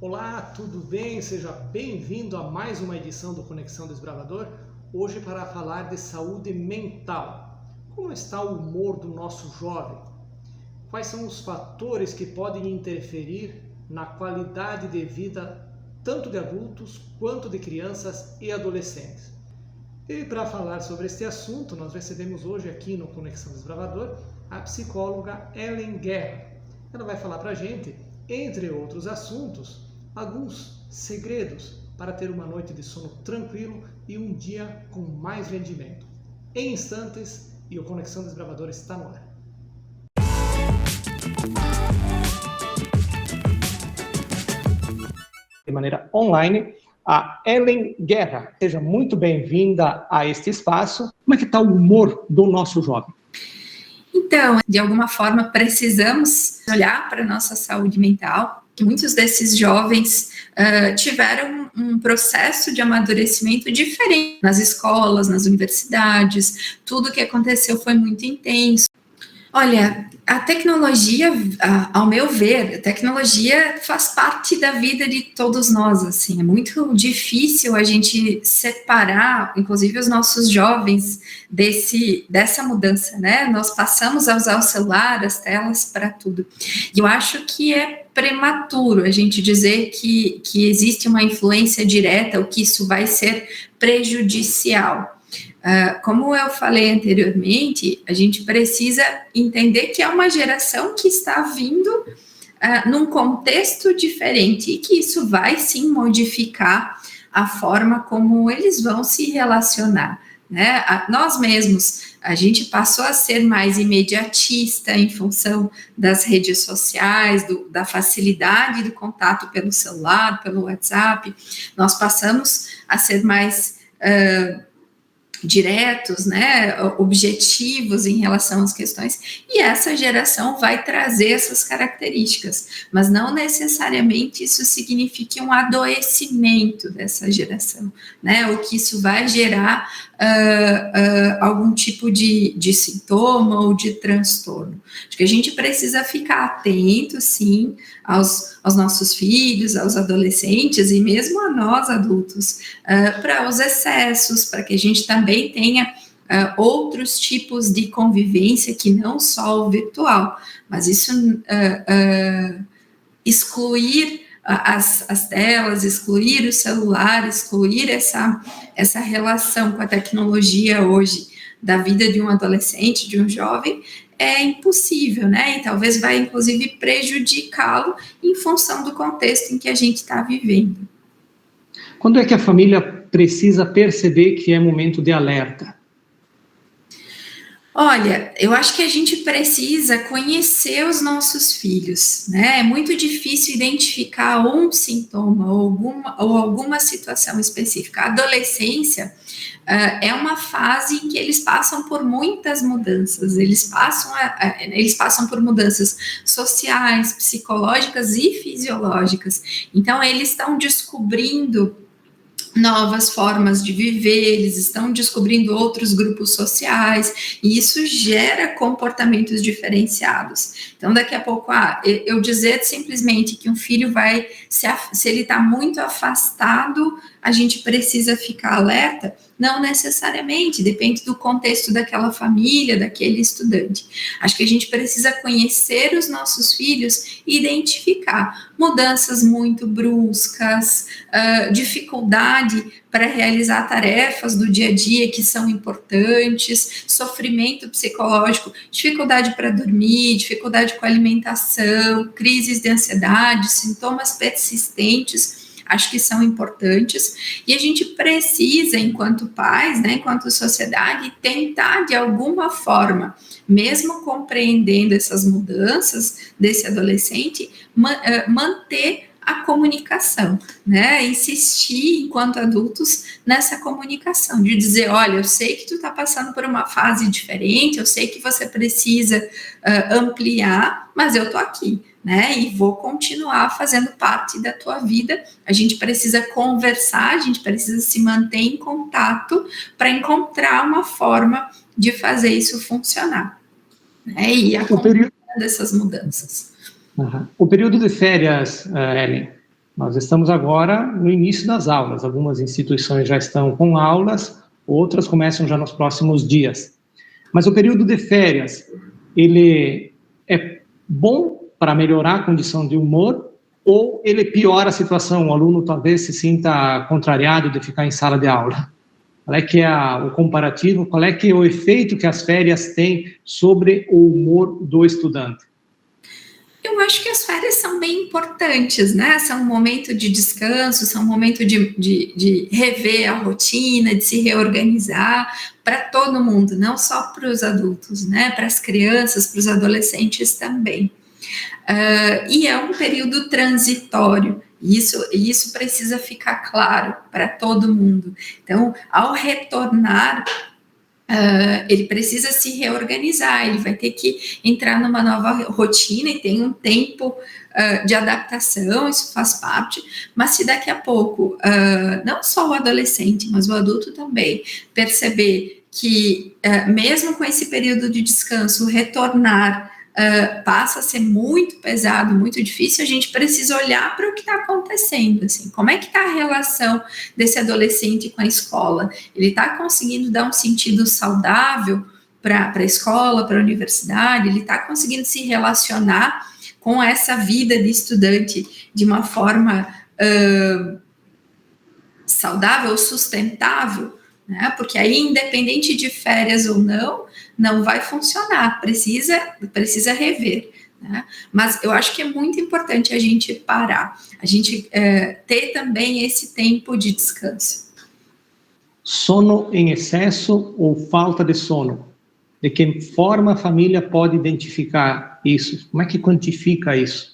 Olá, tudo bem? Seja bem-vindo a mais uma edição do Conexão Desbravador, hoje para falar de saúde mental. Como está o humor do nosso jovem? Quais são os fatores que podem interferir na qualidade de vida tanto de adultos quanto de crianças e adolescentes? E para falar sobre este assunto, nós recebemos hoje aqui no Conexão Desbravador a psicóloga Ellen Guerra. Ela vai falar para a gente, entre outros assuntos, alguns segredos para ter uma noite de sono tranquilo e um dia com mais rendimento. Em instantes, e o Conexão Desbravador está no ar. De maneira online, a Ellen Guerra. Seja muito bem-vinda a este espaço. Como é que está o humor do nosso jovem? Então, de alguma forma, precisamos olhar para a nossa saúde mental. Muitos desses jovens tiveram um processo de amadurecimento diferente nas escolas, nas universidades. Tudo o que aconteceu foi muito intenso. Olha, a tecnologia, ao meu ver, a tecnologia faz parte da vida de todos nós, assim, é muito difícil a gente separar, inclusive os nossos jovens, dessa mudança, né? Nós passamos a usar o celular, as telas para tudo. E eu acho que é prematuro a gente dizer que existe uma influência direta ou que isso vai ser prejudicial. Como eu falei anteriormente, a gente precisa entender que é uma geração que está vindo num contexto diferente e que isso vai sim modificar a forma como eles vão se relacionar, né? Nós mesmos, a gente passou a ser mais imediatista em função das redes sociais, da facilidade do contato pelo celular, pelo WhatsApp. Nós passamos a ser mais diretos, né, objetivos em relação às questões, e essa geração vai trazer essas características, mas não necessariamente isso signifique um adoecimento dessa geração, né, ou que isso vai gerar algum tipo de sintoma ou de transtorno. Acho que a gente precisa ficar atento, sim, aos nossos filhos, aos adolescentes e mesmo a nós adultos, para os excessos, para que a gente também tenha outros tipos de convivência que não só o virtual, mas isso excluir as telas, excluir o celular, excluir essa relação com a tecnologia hoje da vida de um adolescente, de um jovem, é impossível, né? E talvez vai, inclusive, prejudicá-lo em função do contexto em que a gente está vivendo. Quando é que a família precisa perceber que é momento de alerta? Olha, eu acho que a gente precisa conhecer os nossos filhos, né? É muito difícil identificar um sintoma ou alguma situação específica. A adolescência é uma fase em que eles passam por muitas mudanças, eles passam por mudanças sociais, psicológicas e fisiológicas. Então, eles estão descobrindo novas formas de viver, eles estão descobrindo outros grupos sociais, e isso gera comportamentos diferenciados. Então, daqui a pouco, eu dizer simplesmente que um filho vai, se ele está muito afastado, a gente precisa ficar alerta? Não necessariamente, depende do contexto daquela família, daquele estudante. Acho que a gente precisa conhecer os nossos filhos e identificar mudanças muito bruscas, dificuldade para realizar tarefas do dia a dia que são importantes, sofrimento psicológico, dificuldade para dormir, dificuldade com a alimentação, crises de ansiedade, sintomas persistentes, acho que são importantes, e a gente precisa, enquanto pais, né, enquanto sociedade, tentar de alguma forma, mesmo compreendendo essas mudanças desse adolescente, manter a comunicação, né? Insistir enquanto adultos nessa comunicação, de dizer, olha, eu sei que tu está passando por uma fase diferente, eu sei que você precisa ampliar, mas eu tô aqui, né? E vou continuar fazendo parte da tua vida. A gente precisa conversar, a gente precisa se manter em contato para encontrar uma forma de fazer isso funcionar, né? E acompanhando essas mudanças. O período de férias, Ellen, Nós estamos agora no início das aulas. Algumas instituições já estão com aulas, outras começam já nos próximos dias. Mas o período de férias, ele é bom para melhorar a condição de humor ou ele piora a situação? O aluno talvez se sinta contrariado de ficar em sala de aula. Qual é que é o comparativo? Qual é que é o efeito que as férias têm sobre o humor do estudante? Eu acho que as férias são bem importantes, né? São um momento de descanso, são um momento de rever a rotina, de se reorganizar para todo mundo, não só para os adultos, né? Para as crianças, para os adolescentes também. E é um período transitório. Isso precisa ficar claro para todo mundo. Então, ao retornar, ele precisa se reorganizar, ele vai ter que entrar numa nova rotina e tem um tempo de adaptação, isso faz parte, mas se daqui a pouco, não só o adolescente, mas o adulto também, perceber que mesmo com esse período de descanso, retornar passa a ser muito pesado, muito difícil, a gente precisa olhar para o que está acontecendo, assim, como é que está a relação desse adolescente com a escola? Ele está conseguindo dar um sentido saudável para a escola, para a universidade? Ele está conseguindo se relacionar com essa vida de estudante de uma forma saudável, sustentável? Né? Porque aí, independente de férias ou não vai funcionar, precisa rever. Né? Mas eu acho que é muito importante a gente parar, a gente ter também esse tempo de descanso. Sono em excesso ou falta de sono? De que forma a família pode identificar isso? Como é que quantifica isso?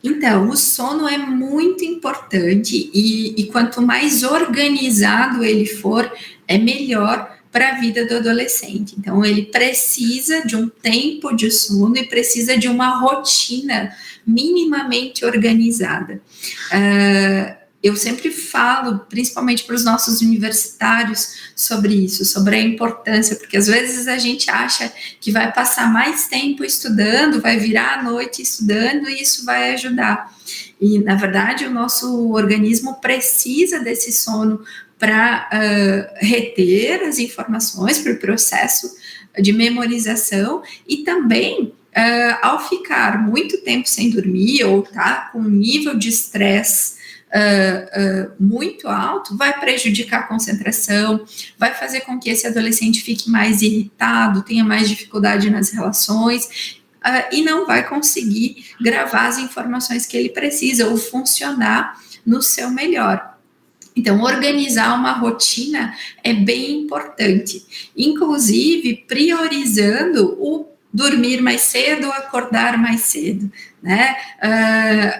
Então, o sono é muito importante e quanto mais organizado ele for, é melhor para a vida do adolescente. Então, ele precisa de um tempo de sono e precisa de uma rotina minimamente organizada. Eu sempre falo, principalmente para os nossos universitários, sobre isso, sobre a importância, porque às vezes a gente acha que vai passar mais tempo estudando, vai virar a noite estudando e isso vai ajudar. E, na verdade, o nosso organismo precisa desse sono para reter as informações, para o processo de memorização e também ao ficar muito tempo sem dormir ou tá com um nível de estresse muito alto, vai prejudicar a concentração, vai fazer com que esse adolescente fique mais irritado, tenha mais dificuldade nas relações e não vai conseguir gravar as informações que ele precisa ou funcionar no seu melhor. Então, organizar uma rotina é bem importante, inclusive priorizando o dormir mais cedo ou acordar mais cedo, né?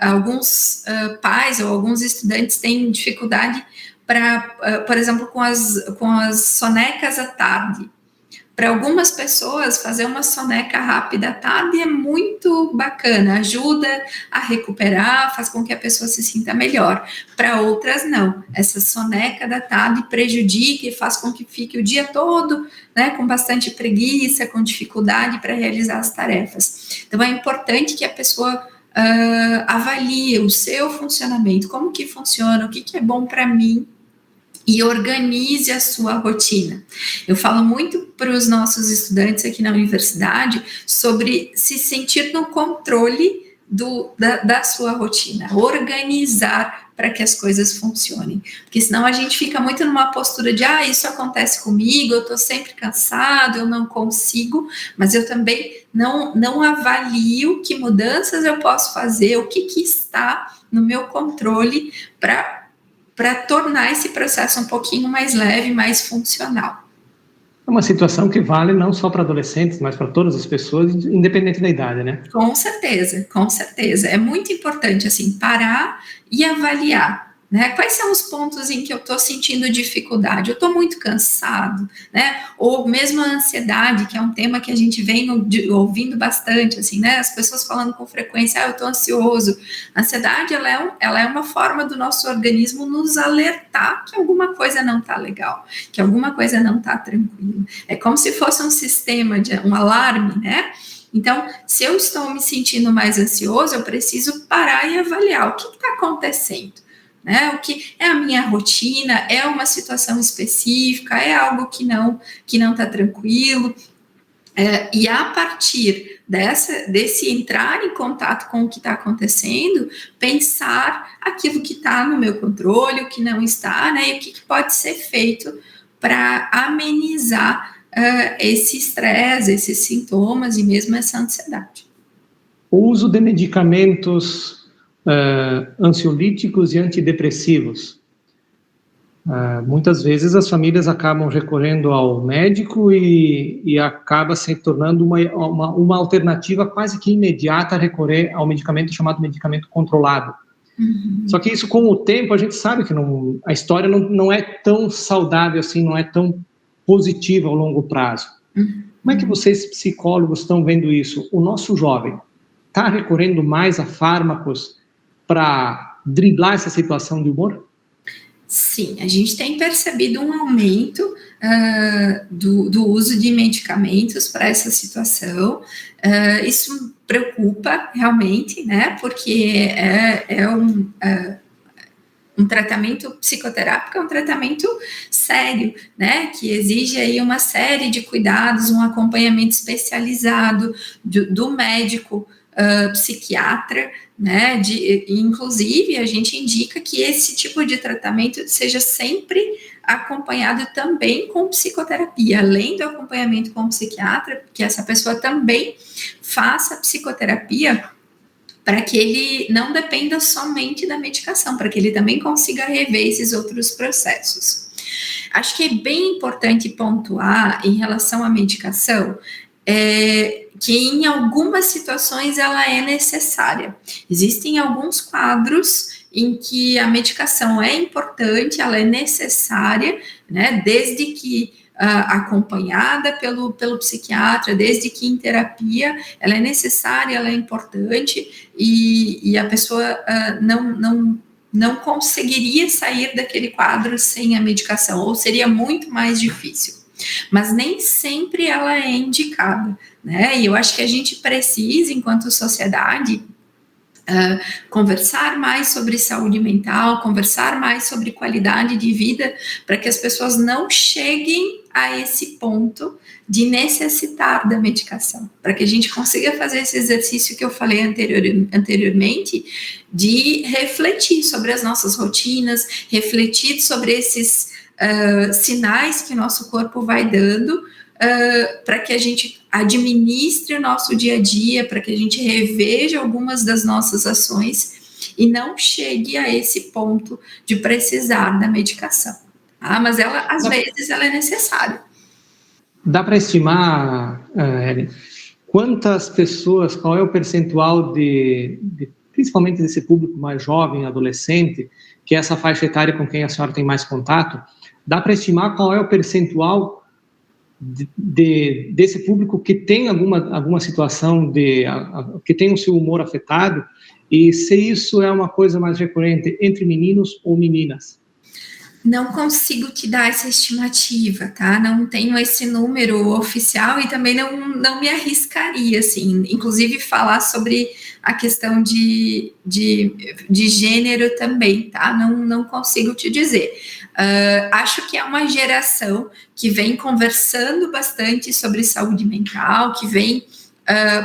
Alguns pais ou alguns estudantes têm dificuldade para, por exemplo, com as sonecas à tarde. Para algumas pessoas, fazer uma soneca rápida à tarde é muito bacana, ajuda a recuperar, faz com que a pessoa se sinta melhor. Para outras, não. Essa soneca da tarde prejudica e faz com que fique o dia todo, né, com bastante preguiça, com dificuldade para realizar as tarefas. Então, é importante que a pessoa avalie o seu funcionamento, como que funciona, o que é bom para mim, e organize a sua rotina. Eu falo muito para os nossos estudantes aqui na universidade sobre se sentir no controle da sua rotina, organizar para que as coisas funcionem, porque senão a gente fica muito numa postura de isso acontece comigo, eu estou sempre cansado, eu não consigo, mas eu também não avalio que mudanças eu posso fazer, o que está no meu controle para tornar esse processo um pouquinho mais leve, mais funcional. É uma situação que vale não só para adolescentes, mas para todas as pessoas, independente da idade, né? Com certeza, com certeza. É muito importante, assim, parar e avaliar, né? Quais são os pontos em que eu estou sentindo dificuldade? Eu estou muito cansado, né? Ou mesmo a ansiedade, que é um tema que a gente vem ouvindo bastante, assim, né? As pessoas falando com frequência, eu estou ansioso. A ansiedade, ela é uma forma do nosso organismo nos alertar que alguma coisa não está legal, que alguma coisa não está tranquila. É como se fosse um sistema, um alarme, né? Então, se eu estou me sentindo mais ansioso, eu preciso parar e avaliar o que está acontecendo. Né? O que é a minha rotina? É uma situação específica? É algo que não está tranquilo? E a partir desse entrar em contato com o que está acontecendo, pensar aquilo que está no meu controle, o que não está, né? E o que pode ser feito para amenizar esse estresse, esses sintomas e mesmo essa ansiedade. O uso de medicamentos ansiolíticos e antidepressivos. Muitas vezes as famílias acabam recorrendo ao médico e acaba se tornando uma alternativa quase que imediata a recorrer ao medicamento chamado medicamento controlado. Uhum. Só que isso, com o tempo, a gente sabe que a história não é tão saudável assim, não é tão positiva ao longo prazo. Uhum. Como é que vocês, psicólogos, estão vendo isso? O nosso jovem está recorrendo mais a fármacos para driblar essa situação de humor? Sim, a gente tem percebido um aumento do uso de medicamentos para essa situação. Isso preocupa realmente, né? Porque um tratamento psicoterápico é um tratamento sério, né? Que exige aí uma série de cuidados, um acompanhamento especializado do médico psiquiatra, né? Inclusive, a gente indica que esse tipo de tratamento seja sempre acompanhado também com psicoterapia, além do acompanhamento com o psiquiatra, que essa pessoa também faça psicoterapia para que ele não dependa somente da medicação, para que ele também consiga rever esses outros processos. Acho que é bem importante pontuar em relação à medicação, que em algumas situações ela é necessária. Existem alguns quadros em que a medicação é importante, ela é necessária, né, desde que acompanhada pelo psiquiatra, desde que em terapia, ela é necessária, ela é importante, e a pessoa não conseguiria sair daquele quadro sem a medicação, ou seria muito mais difícil. Mas nem sempre ela é indicada, né? E eu acho que a gente precisa, enquanto sociedade, conversar mais sobre saúde mental, conversar mais sobre qualidade de vida, para que as pessoas não cheguem a esse ponto de necessitar da medicação, para que a gente consiga fazer esse exercício que eu falei anteriormente, de refletir sobre as nossas rotinas, refletir sobre esses sinais que o nosso corpo vai dando, para que a gente administre o nosso dia a dia, para que a gente reveja algumas das nossas ações e não chegue a esse ponto de precisar da medicação. Tá? Mas às vezes, ela é necessária. Dá para estimar, Ellen, quantas pessoas, qual é o percentual principalmente desse público mais jovem, adolescente, que é essa faixa etária com quem a senhora tem mais contato, dá para estimar qual é o percentual desse público que tem alguma situação que tem o seu humor afetado, e se isso é uma coisa mais recorrente entre meninos ou meninas? Não consigo te dar essa estimativa, tá? Não tenho esse número oficial e também não me arriscaria, assim, inclusive falar sobre a questão de gênero também, tá? Não consigo te dizer. Acho que é uma geração que vem conversando bastante sobre saúde mental, que vem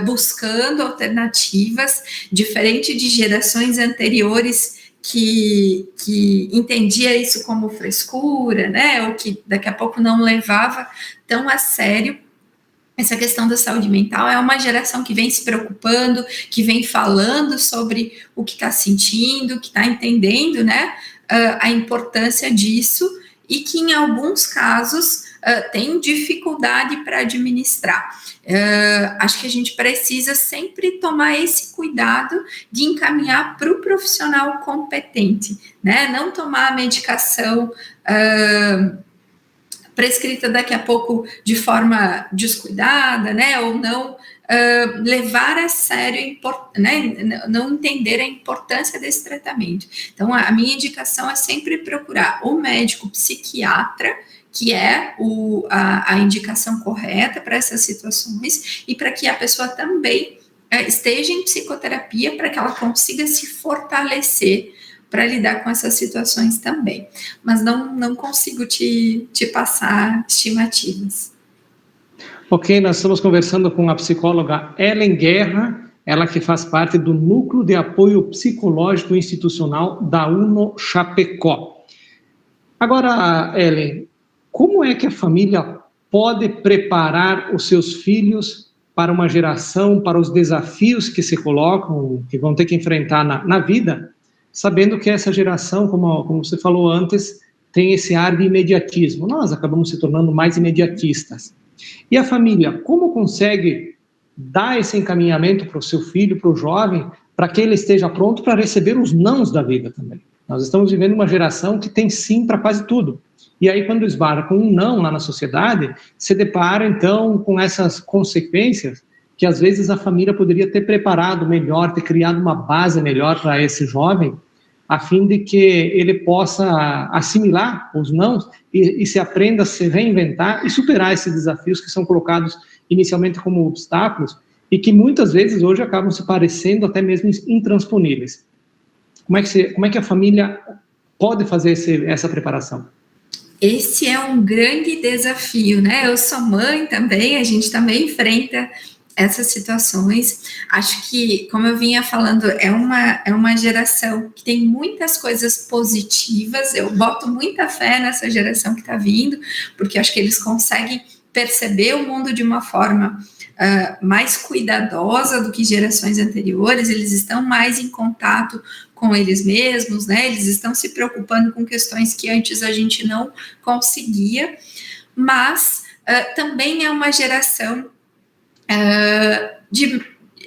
buscando alternativas, diferente de gerações anteriores que entendia isso como frescura, né, ou que daqui a pouco não levava tão a sério essa questão da saúde mental. É uma geração que vem se preocupando, que vem falando sobre o que está sentindo, que está entendendo, né, a importância disso, e que em alguns casos tem dificuldade para administrar. Acho que a gente precisa sempre tomar esse cuidado de encaminhar para o profissional competente, né? Não tomar a medicação prescrita daqui a pouco de forma descuidada, né? Ou não levar a sério, né? Não entender a importância desse tratamento. Então, a minha indicação é sempre procurar o médico psiquiatra, que é a indicação correta para essas situações e para que a pessoa também esteja em psicoterapia para que ela consiga se fortalecer para lidar com essas situações também. Mas não consigo te passar estimativas. Ok, nós estamos conversando com a psicóloga Ellen Guerra, ela que faz parte do Núcleo de Apoio Psicológico Institucional da UNO Chapecó. Agora, Ellen, como é que a família pode preparar os seus filhos para uma geração, para os desafios que se colocam, que vão ter que enfrentar na vida, sabendo que essa geração, como você falou antes, tem esse ar de imediatismo. Nós acabamos se tornando mais imediatistas. E a família, como consegue dar esse encaminhamento para o seu filho, para o jovem, para que ele esteja pronto para receber os nãos da vida também? Nós estamos vivendo uma geração que tem sim para quase tudo. E aí, quando esbarra com um não lá na sociedade, se depara, então, com essas consequências que, às vezes, a família poderia ter preparado melhor, ter criado uma base melhor para esse jovem, a fim de que ele possa assimilar os nãos e se aprenda a se reinventar e superar esses desafios que são colocados inicialmente como obstáculos e que muitas vezes hoje acabam se parecendo até mesmo intransponíveis. Como é que a família pode fazer essa preparação? Esse é um grande desafio, né? Eu sou mãe também, a gente também enfrenta essas situações. Acho que, como eu vinha falando, é uma geração que tem muitas coisas positivas. Eu boto muita fé nessa geração que está vindo, porque acho que eles conseguem perceber o mundo de uma forma mais cuidadosa do que gerações anteriores. Eles estão mais em contato com eles mesmos, né? Eles estão se preocupando com questões que antes a gente não conseguia, mas também é uma geração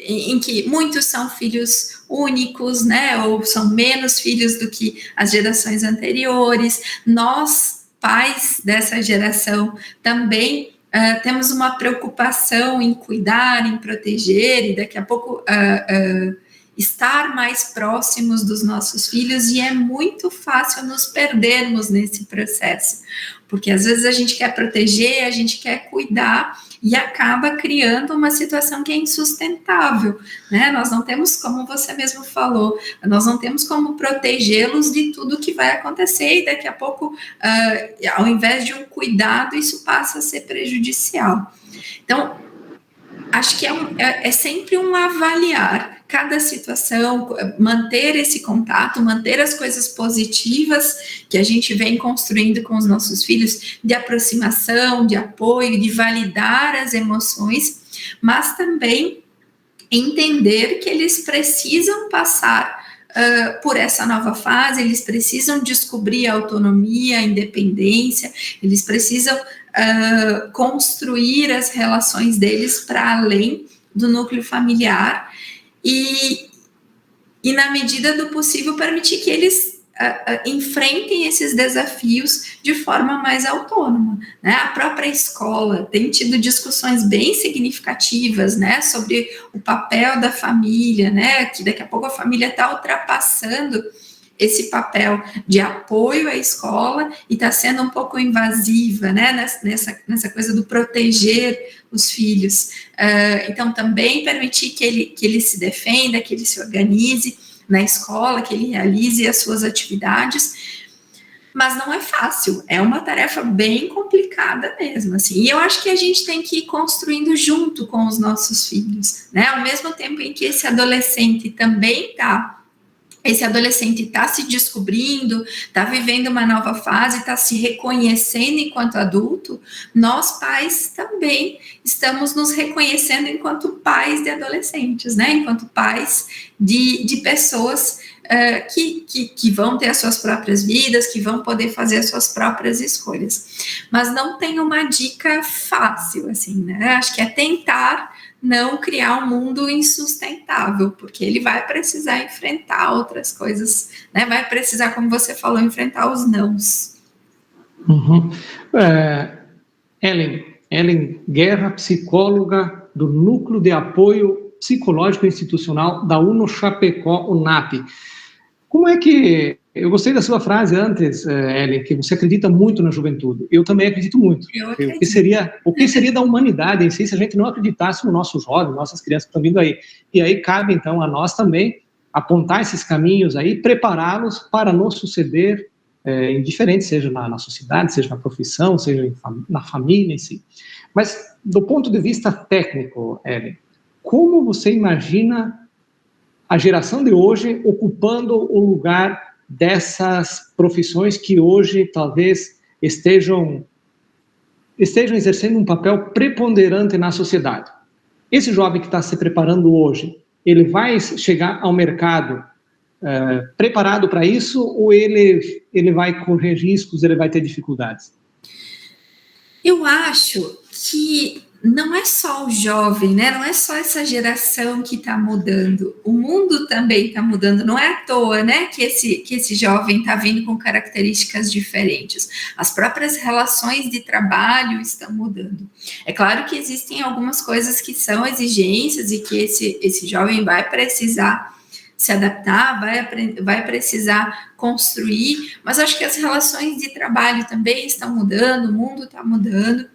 em que muitos são filhos únicos, né, ou são menos filhos do que as gerações anteriores. Nós, pais dessa geração, também temos uma preocupação em cuidar, em proteger, e daqui a pouco estar mais próximos dos nossos filhos, e é muito fácil nos perdermos nesse processo, porque às vezes a gente quer proteger, a gente quer cuidar, e acaba criando uma situação que é insustentável, né? Nós não temos, como você mesmo falou, nós não temos como protegê-los de tudo que vai acontecer, e daqui a pouco, ao invés de um cuidado, isso passa a ser prejudicial. Então, acho que é sempre um avaliar cada situação, manter esse contato, manter as coisas positivas que a gente vem construindo com os nossos filhos, de aproximação, de apoio, de validar as emoções, mas também entender que eles precisam passar por essa nova fase, eles precisam descobrir a autonomia, a independência, eles precisam construir as relações deles para além do núcleo familiar e na medida do possível permitir que eles enfrentem esses desafios de forma mais autônoma, né? A própria escola tem tido discussões bem significativas, né, sobre o papel da família, né, que daqui a pouco a família está ultrapassando esse papel de apoio à escola e está sendo um pouco invasiva, né, nessa coisa do proteger os filhos. Então, também permitir que ele se defenda, que ele se organize na escola, que ele realize as suas atividades, mas não é fácil, é uma tarefa bem complicada mesmo, assim, e eu acho que a gente tem que ir construindo junto com os nossos filhos, né, ao mesmo tempo em que esse adolescente está se descobrindo, está vivendo uma nova fase, está se reconhecendo enquanto adulto, nós pais também estamos nos reconhecendo enquanto pais de adolescentes, né? Enquanto pais de pessoas que vão ter as suas próprias vidas, que vão poder fazer as suas próprias escolhas. Mas não tem uma dica fácil, assim, né? Acho que é tentar não criar um mundo insustentável, porque ele vai precisar enfrentar outras coisas, né? Vai precisar, como você falou, enfrentar os nãos. Uhum. Ellen Guerra, psicóloga do Núcleo de Apoio Psicológico Institucional da UNO Chapecó, UNAP. Como é que... Eu gostei da sua frase antes, Ellen, que você acredita muito na juventude. Eu também acredito muito. O que seria da humanidade em si se a gente não acreditasse no nosso jovem, nossas crianças que estão vindo aí? E aí cabe, então, a nós também apontar esses caminhos aí, prepará-los para nos suceder indiferente, seja na sociedade, seja na profissão, seja na família em si. Mas, do ponto de vista técnico, Ellen, como você imagina a geração de hoje ocupando o lugar dessas profissões que hoje talvez estejam exercendo um papel preponderante na sociedade? Esse jovem que está se preparando hoje, ele vai chegar ao mercado preparado para isso, ou ele vai correr riscos, ele vai ter dificuldades? Eu acho que não é só o jovem, né? Não é só essa geração que está mudando. O mundo também está mudando. Não é à toa, né? Que esse jovem está vindo com características diferentes. As próprias relações de trabalho estão mudando. É claro que existem algumas coisas que são exigências e que esse jovem vai precisar se adaptar, vai precisar construir, mas acho que as relações de trabalho também estão mudando, o mundo está mudando.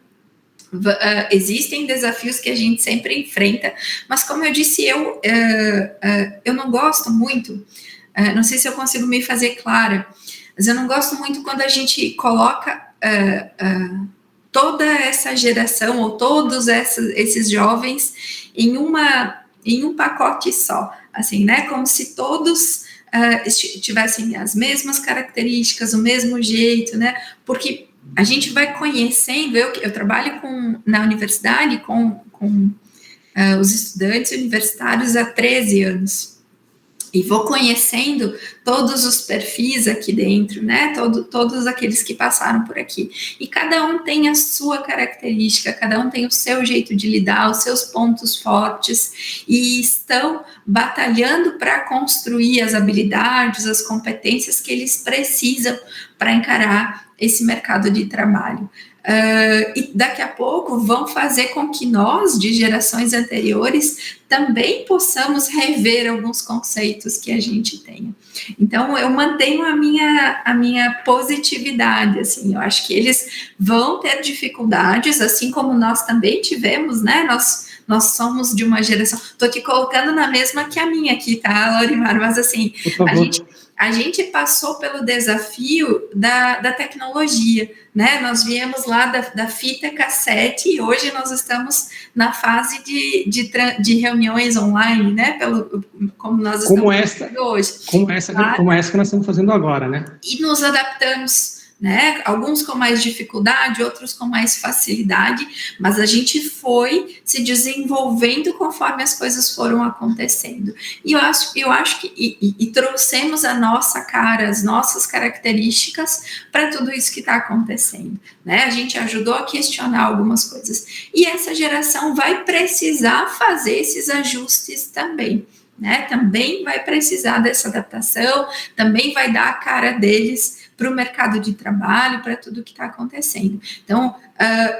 Existem desafios que a gente sempre enfrenta, mas como eu disse, eu não gosto muito, não sei se eu consigo me fazer clara, mas eu não gosto muito quando a gente coloca toda essa geração, ou todos esses jovens, em um pacote só, assim, né, como se todos tivessem as mesmas características, o mesmo jeito, né, porque a gente vai conhecendo, eu trabalho na universidade com os estudantes universitários há 13 anos, e vou conhecendo todos os perfis aqui dentro, né, todos aqueles que passaram por aqui, e cada um tem a sua característica, cada um tem o seu jeito de lidar, os seus pontos fortes, e estão batalhando para construir as habilidades, as competências que eles precisam para encarar esse mercado de trabalho. E daqui a pouco vão fazer com que nós, de gerações anteriores, também possamos rever alguns conceitos que a gente tenha. Então, eu mantenho a minha positividade, assim, eu acho que eles vão ter dificuldades, assim como nós também tivemos, né, nós somos de uma geração, estou aqui colocando na mesma que a minha aqui, tá, Laurimar, mas assim, a gente passou pelo desafio da tecnologia, né? Nós viemos lá da fita cassete e hoje nós estamos na fase de reuniões online, né? Como nós estamos fazendo hoje. Como essa que nós estamos fazendo agora, né? E nos adaptamos, né? Alguns com mais dificuldade, outros com mais facilidade, mas a gente foi se desenvolvendo conforme as coisas foram acontecendo. E eu acho que trouxemos a nossa cara, as nossas características para tudo isso que está acontecendo, né? A gente ajudou a questionar algumas coisas. E essa geração vai precisar fazer esses ajustes também, né? Também vai precisar dessa adaptação, também vai dar a cara deles para o mercado de trabalho, para tudo que está acontecendo. Então,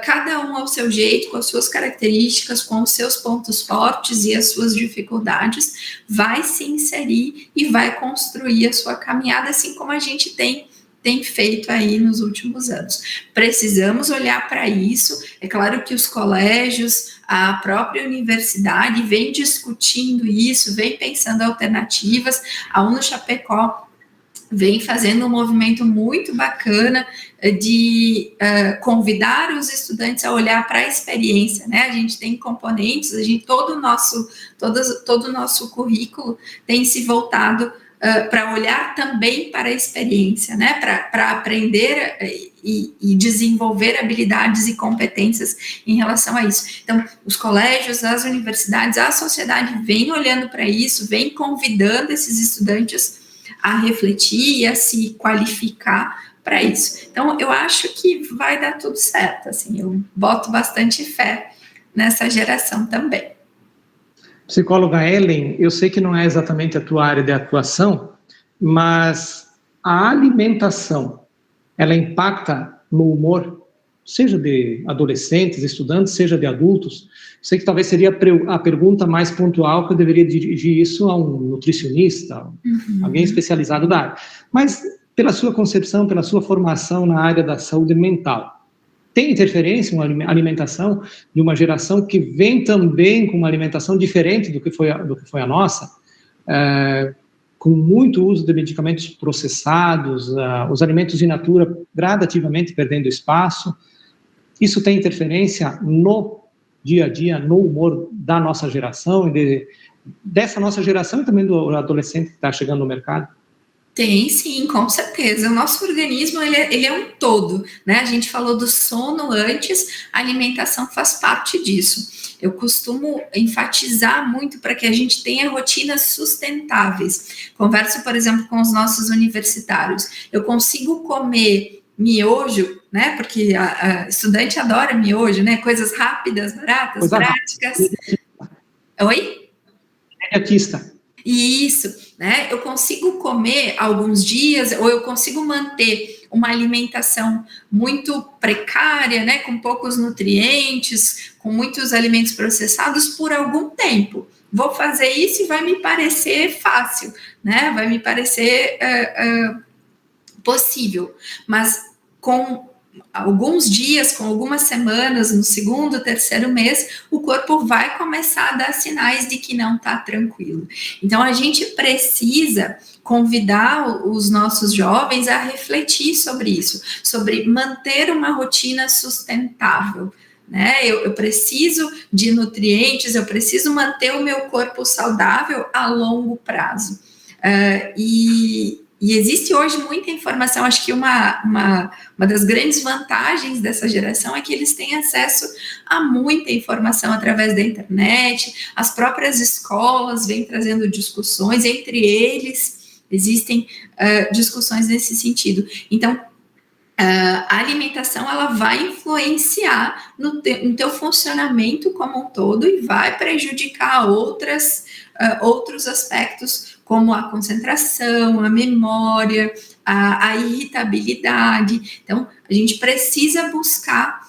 cada um ao seu jeito, com as suas características, com os seus pontos fortes e as suas dificuldades, vai se inserir e vai construir a sua caminhada, assim como a gente tem feito aí nos últimos anos. Precisamos olhar para isso. É claro que os colégios, a própria universidade vem discutindo isso, vem pensando alternativas. A UNO Chapecó vem fazendo um movimento muito bacana de convidar os estudantes a olhar para a experiência, né? A gente tem componentes, todo o nosso currículo tem se voltado para olhar também para a experiência, né? Para aprender e desenvolver habilidades e competências em relação a isso. Então, os colégios, as universidades, a sociedade vem olhando para isso, vem convidando esses estudantes a refletir e a se qualificar para isso. Então, eu acho que vai dar tudo certo, assim, eu boto bastante fé nessa geração também. Psicóloga Ellen, eu sei que não é exatamente a tua área de atuação, mas a alimentação, ela impacta no humor? seja de adolescentes, estudantes, seja de adultos. Sei que talvez seria a pergunta mais pontual que eu deveria dirigir isso a um nutricionista, alguém especializado da área. Mas, pela sua concepção, pela sua formação na área da saúde mental, tem interferência uma alimentação de uma geração que vem também com uma alimentação diferente do que foi a nossa, com muito uso de medicamentos processados, os alimentos in natura gradativamente perdendo espaço. Isso tem interferência no dia a dia, no humor da nossa geração, dessa nossa geração e também do adolescente que está chegando no mercado? Tem, sim, com certeza. O nosso organismo, ele é um todo, né? A gente falou do sono antes, a alimentação faz parte disso. Eu costumo enfatizar muito para que a gente tenha rotinas sustentáveis. Converso, por exemplo, com os nossos universitários. Eu consigo comer miojo, né? Porque a estudante adora miojo, né? Coisas rápidas, baratas, práticas. Oi? Imediatista. Isso, né? Eu consigo comer alguns dias, ou eu consigo manter uma alimentação muito precária, né? Com poucos nutrientes, com muitos alimentos processados por algum tempo. Vou fazer isso e vai me parecer fácil, né? Vai me parecer possível, mas com alguns dias, com algumas semanas, no segundo, terceiro mês, o corpo vai começar a dar sinais de que não está tranquilo. Então, a gente precisa convidar os nossos jovens a refletir sobre isso, sobre manter uma rotina sustentável, né? Eu preciso de nutrientes, eu preciso manter o meu corpo saudável a longo prazo. E existe hoje muita informação. Acho que uma das grandes vantagens dessa geração é que eles têm acesso a muita informação através da internet, as próprias escolas vêm trazendo discussões, entre eles existem discussões nesse sentido. Então, a alimentação ela vai influenciar no teu funcionamento como um todo e vai prejudicar outros aspectos, como a concentração, a memória, a irritabilidade. Então, a gente precisa buscar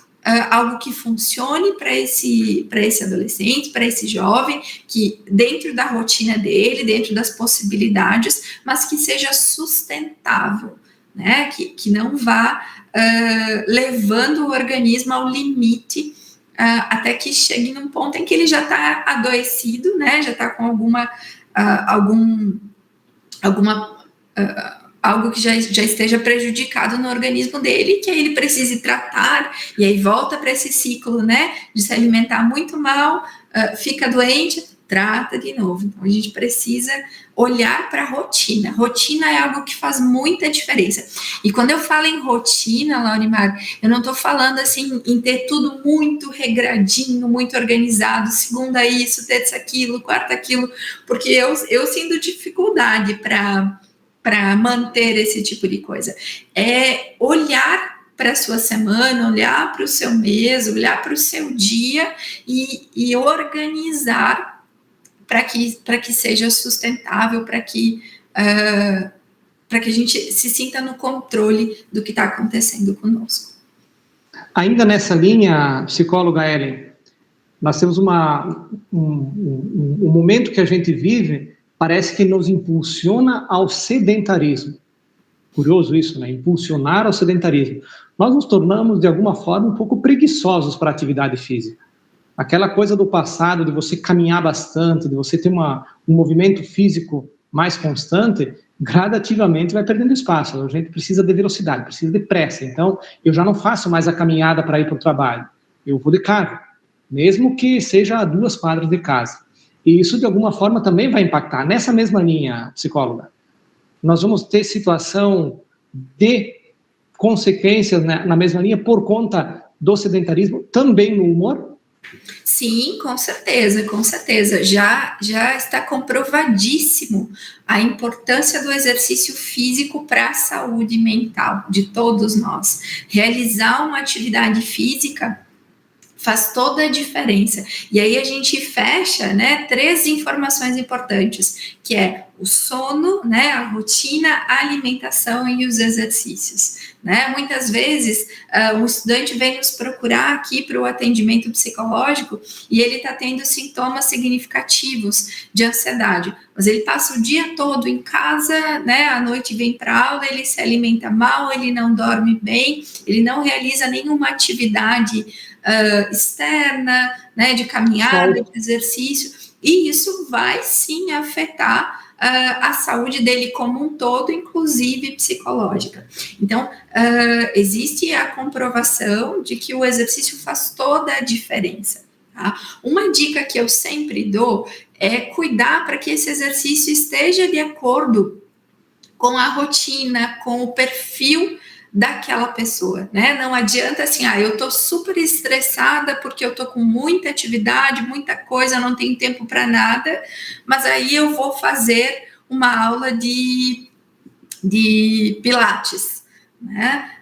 algo que funcione para esse adolescente, para esse jovem, que dentro da rotina dele, dentro das possibilidades, mas que seja sustentável, né? Que não vá levando o organismo ao limite até que chegue num ponto em que ele já está adoecido, né? Já está com algo que já esteja prejudicado no organismo dele, que aí ele precise tratar, e aí volta para esse ciclo, né? De se alimentar muito mal, fica doente, trata de novo. Então, a gente precisa olhar para a rotina. Rotina é algo que faz muita diferença. E quando eu falo em rotina, Laurimar, eu não estou falando assim em ter tudo muito regradinho, muito organizado, segunda isso, terça aquilo, quarta aquilo, porque eu sinto dificuldade para manter esse tipo de coisa. É olhar para a sua semana, olhar para o seu mês, olhar para o seu dia e organizar para que seja sustentável, para que a gente se sinta no controle do que está acontecendo conosco. Ainda nessa linha, psicóloga Ellen, nós temos um momento que a gente vive, parece que nos impulsiona ao sedentarismo. Curioso isso, né? Impulsionar ao sedentarismo. Nós nos tornamos, de alguma forma, um pouco preguiçosos para a atividade física. Aquela coisa do passado, de você caminhar bastante, de você ter um movimento físico mais constante, gradativamente vai perdendo espaço. A gente precisa de velocidade, precisa de pressa. Então, eu já não faço mais a caminhada para ir para o trabalho. Eu vou de carro, mesmo que seja a 2 quadras de casa. E isso, de alguma forma, também vai impactar. Nessa mesma linha, psicóloga, nós vamos ter situação de consequências, né, na mesma linha por conta do sedentarismo, também no humor? Sim, com certeza, com certeza. Já está comprovadíssimo a importância do exercício físico para a saúde mental de todos nós. Realizar uma atividade física faz toda a diferença. E aí a gente fecha, né, 3 informações importantes, que é o sono, né, a rotina, a alimentação e os exercícios. Né? Muitas vezes, o estudante vem nos procurar aqui para o atendimento psicológico e ele está tendo sintomas significativos de ansiedade, mas ele passa o dia todo em casa, né? À noite vem para a aula, ele se alimenta mal, ele não dorme bem, ele não realiza nenhuma atividade externa, né, de caminhada, de exercício, e isso vai sim afetar a saúde dele como um todo, inclusive psicológica. Então, existe a comprovação de que o exercício faz toda a diferença. Tá? Uma dica que eu sempre dou é cuidar para que esse exercício esteja de acordo com a rotina, com o perfil daquela pessoa, né? Não adianta assim, eu tô super estressada porque eu tô com muita atividade, muita coisa, não tenho tempo para nada, mas aí eu vou fazer uma aula de Pilates, né?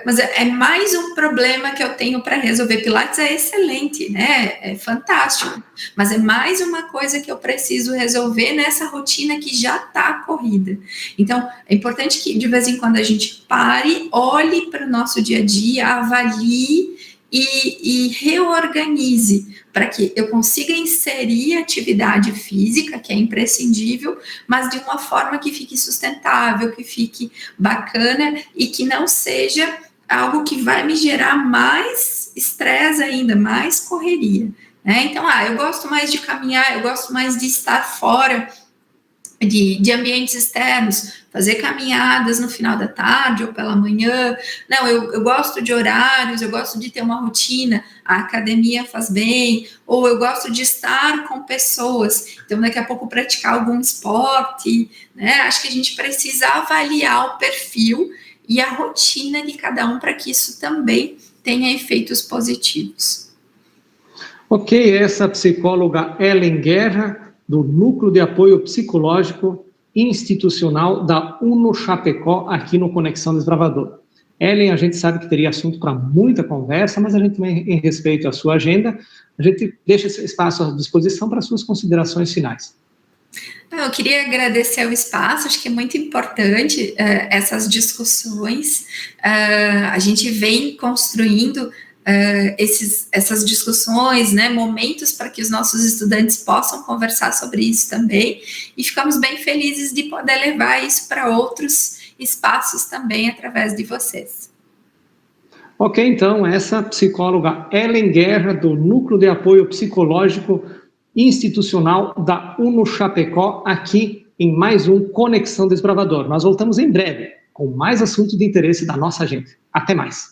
Mas é mais um problema que eu tenho para resolver. Pilates é excelente, né? É fantástico, mas é mais uma coisa que eu preciso resolver nessa rotina que já está corrida. Então, é importante que de vez em quando a gente pare, olhe para o nosso dia a dia, avalie e reorganize para que eu consiga inserir atividade física, que é imprescindível, mas de uma forma que fique sustentável, que fique bacana e que não seja algo que vai me gerar mais estresse ainda, mais correria. Né? Então, eu gosto mais de caminhar, eu gosto mais de estar fora de ambientes externos, fazer caminhadas no final da tarde ou pela manhã. Não, eu gosto de horários, eu gosto de ter uma rotina, a academia faz bem, ou eu gosto de estar com pessoas, então daqui a pouco praticar algum esporte, né? Acho que a gente precisa avaliar o perfil e a rotina de cada um para que isso também tenha efeitos positivos. Ok, essa psicóloga Ellen Guerra, do Núcleo de Apoio Psicológico Institucional da UNO Chapecó, aqui no Conexão Desbravador. Ellen, a gente sabe que teria assunto para muita conversa, mas a gente também, em respeito à sua agenda, a gente deixa esse espaço à disposição para suas considerações finais. Eu queria agradecer o espaço, acho que é muito importante essas discussões. A gente vem construindo essas discussões, né, momentos para que os nossos estudantes possam conversar sobre isso também, e ficamos bem felizes de poder levar isso para outros espaços também através de vocês. Ok, então, essa psicóloga Ellen Guerra, do Núcleo de Apoio Psicológico Institucional da UNO Chapecó, aqui em mais um Conexão Desbravador. Nós voltamos em breve com mais assuntos de interesse da nossa gente. Até mais!